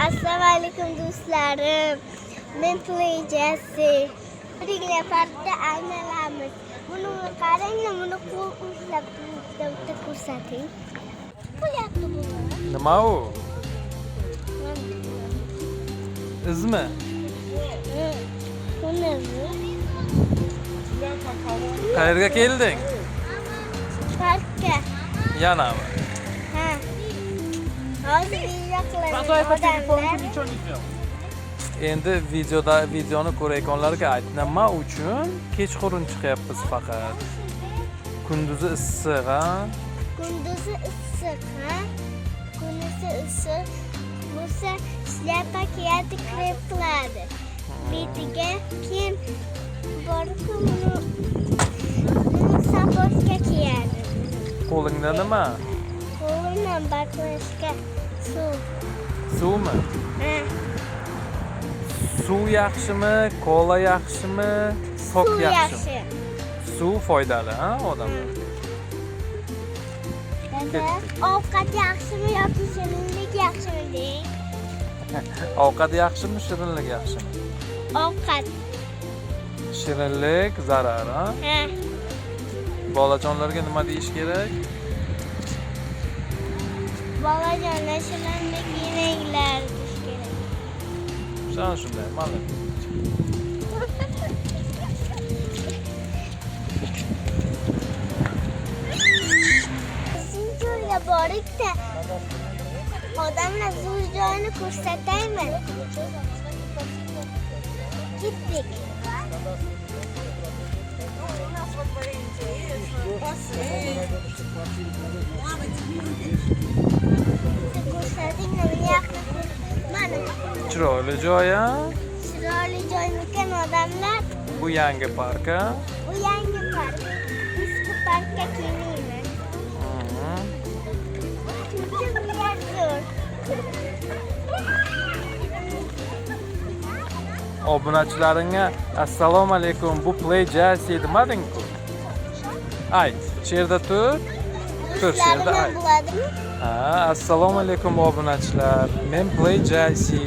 Assalomu alaykum do'stlarim. Men Play-Jesse. Birga parkda aylanamiz. Buni qarang, buni qo'l ushlab bitta ko'rsating. Bo'lyapti bu. Nima u? Izmi? Buni. Qayerga kelding? Parkka. Yanami? Ha. Hozir yo'qlar. Endi videoni ko'rayotganlarga ayt, nima uchun kechqurun chiqyapmiz faqat? Kunduzi issiq, ha? Kunduzi issiq, ha? Kunduzi issiq. Bo'lsa, shlyapa kiyadi, krem qiladi. Betiga kiyim borku buni sapotka kiyadi. Qo'lingda nima? Qo'limdan baklashga suv. Suvmi? Ha. Suv yaxshimi, kola yaxshimi, sok Suv yaxshimi? yaxshi. Suv foydali, ha, odamga? Dada, ovqat yaxshimi yoki shirinlik yaxshimi deng? Ovqat yaxshimi, shirinlik yaxshimi? Ovqat. Shirinlik zarar, ha? Ha. Bolajonlarga nima deyish kerak? Bolajonlar shirinlik yemanglar deyish kerak. Sana shunday, mana. Sinjo'ga bordik-da. Odamlar zo'r joyini ko'rsataymi? Ketdik. Ko'rsating nima yoqdi? Mana. Chiroyli joy, ha? Chiroyli joymikan odamlar? Bu yangi park, ha? Bu yangi park. Eski parkka kelmayman. Chunki bu yer zo'r. Obunachilaringga assalomu alaykum, bu Play-Jesse demading-ku? Ayt, sherda tur. Tur sherda ayt. Bo'ladimi? Ha, assalomu alaykum obunachilar. Men Play-Jesse.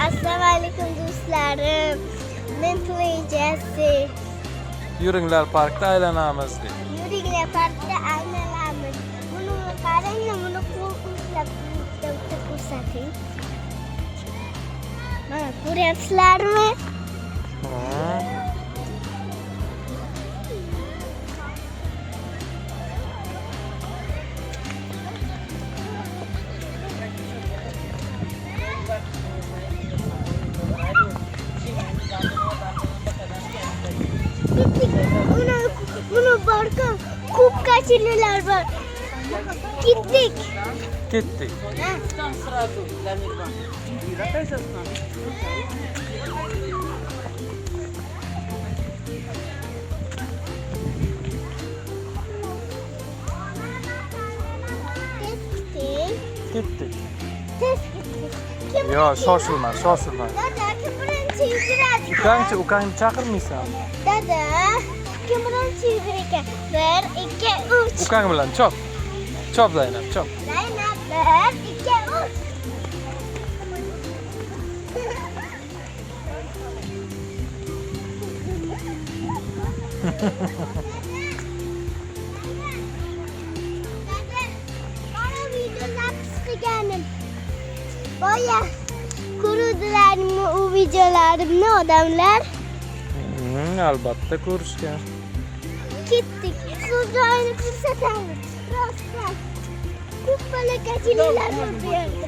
Assalomu alaykum do'stlarim. Men Play-Jesse. Yuringlar parkda aylanamiz deb. Yuringlar parkda aylanamiz. Buni qarang, buni qo'l ushlab bitta ko'rsating. Mana ko'ryapsizlarmi? Buni borkan ko'pkachililar bor. Ketdik. Ketdik. Там сразу для них. Ketdik. Tez ketdik. Kim Yo, shoshilma, shoshilma. Dada, kim birinchi yuguradi? Ukangni chaqirmaysan. Dada, kim birinchi yugur ekan? 1, 2, 3. Ukang bilan chop. Chop Zaynab, chop. Zaynab, 1, 2, 3. Mana video zapis qilganim. Boya ko'rdilarmi u videolarimni odamlar? Albatta ko'rishgan. Ketdik. Suv joyini ko'rsatamiz. Rostdan. Ko'p bolakachilar bor bu yerda.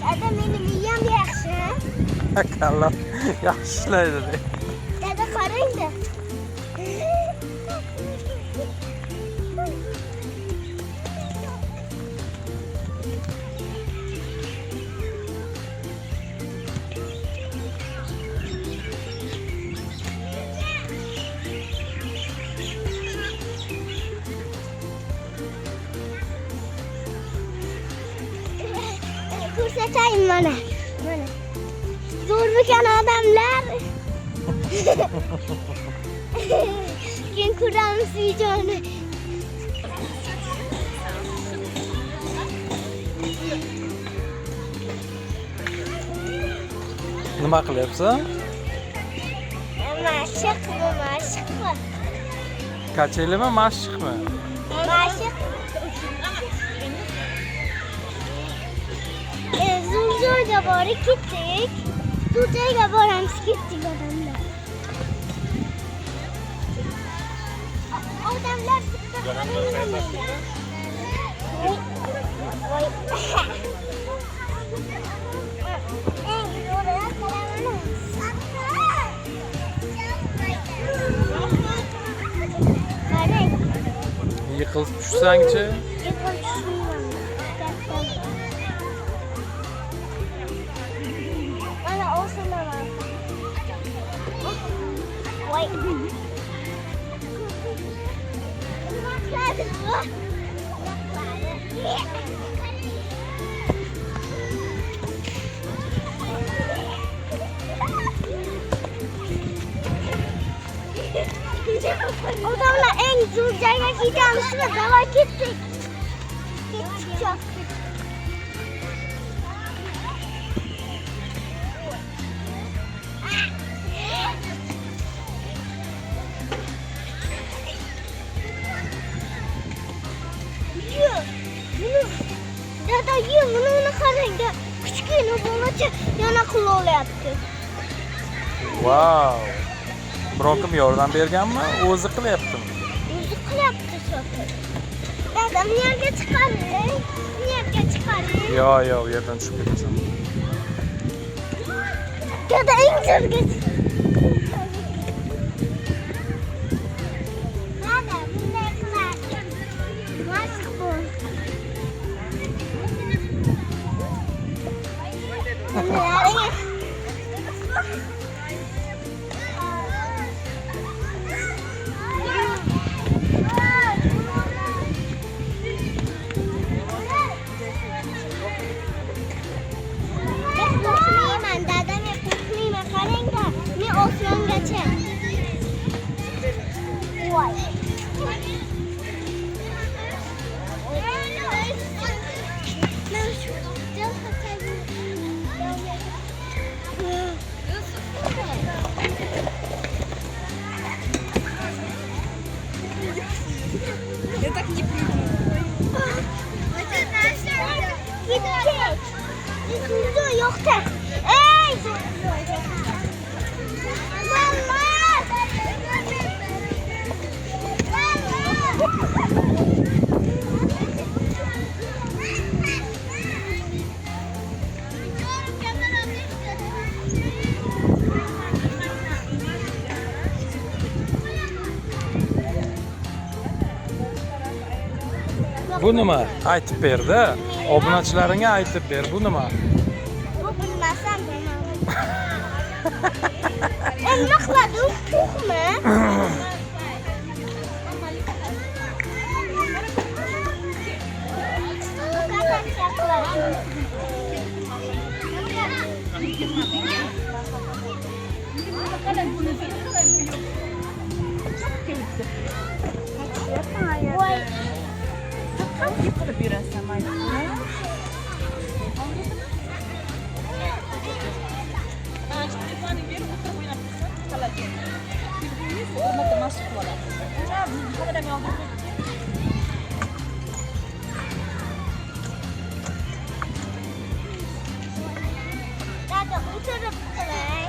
Dada, meni miyam yaxshi. Akalla yaxshi ishlaydi deb. Dada, qarang-da. Ko'rsatayım mana. Mana. Zo'rmikan odamlar? Keyin ko'ramiz videoni. Nima qilyapsan? Mashqmi? Kachelimi, mashqmi? Mashq. Zuljoyga borib ketdik. Zuljoyga boramiz ketdik odamlar. Odamlar Yiqilib tushsang-chi? Mana o'sana var. Voy. Odamlar eng zo'r joyga ketamiz va davay ketdik. Ketdik çok. Dada bunu qarang. Kichkina bolacha yana qilyapti. Wow. Biron kim yordam berganmi? O'zi qilyaptimi? O'zi qilyapti sho'xi. Dada, bu yerga chiqaring. Bu yerga chiqaring. Yo'q, u yerdan tushib ketasan. Dada, eng zo'rga. Dada, bunday qilardim. Mashq bo'l. Я так не прыгну. Yo'qda. Ey! Bu nima? Aytib ber-da. Obunachilaringga aytib ber. Bu nima? Bu bilmasam bilmayman. Nima qiladi u? Puxmi? Voy. Yıkılıp yürürsem aynen. Dada, o'tirib qilay.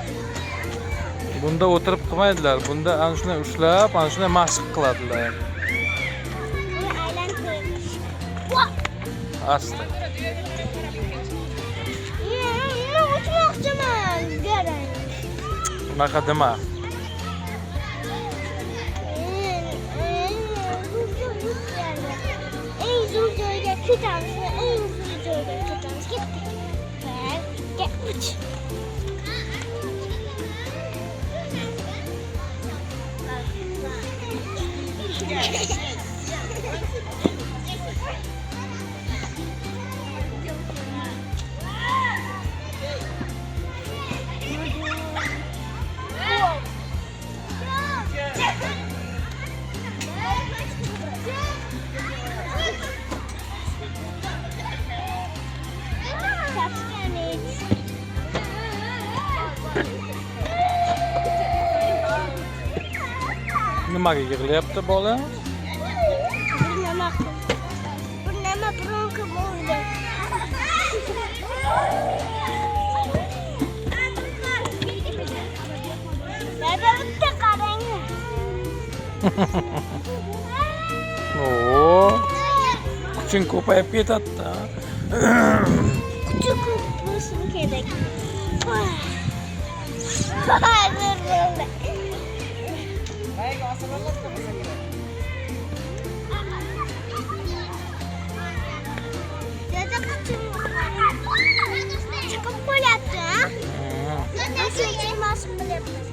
Bunda o'tirib qilmaydilar. Bunda ana shunday ushlab, ana shunday mashq qiladilar. Buni aylantiramiz. Asta. Men uchmoqchiman, garang. Unaqa dema. Eng zo'r joyga ketamiz. Eng zo'r joyga ketamiz. Ketdik. Ketdik. nimaga yig'layapti bola? Bu nima bronka bo'ldi? Baba bitta qarang. Oo. Kuching ko'payib ketadi. Kuchi ko'p bo'lsin kerak. Hozir bo'ldi. Bayağı asırlarla tutmasa gerek. Dada kuchim chiqib qolyapti, ha? Nasıl yemezsin bilyapman.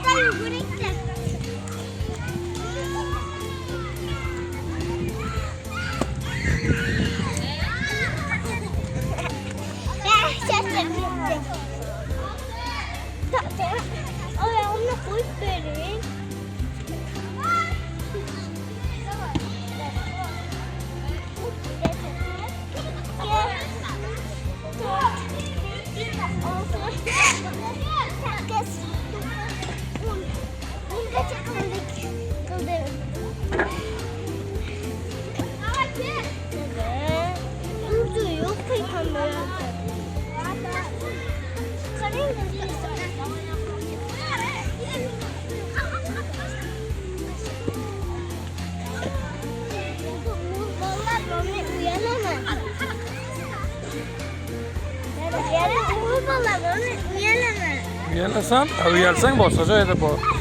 Sen yugurikda. Ayağımla koyup verin. Burada yok ki kamera. Uyalasan, uyalsang boshqa joyda bor.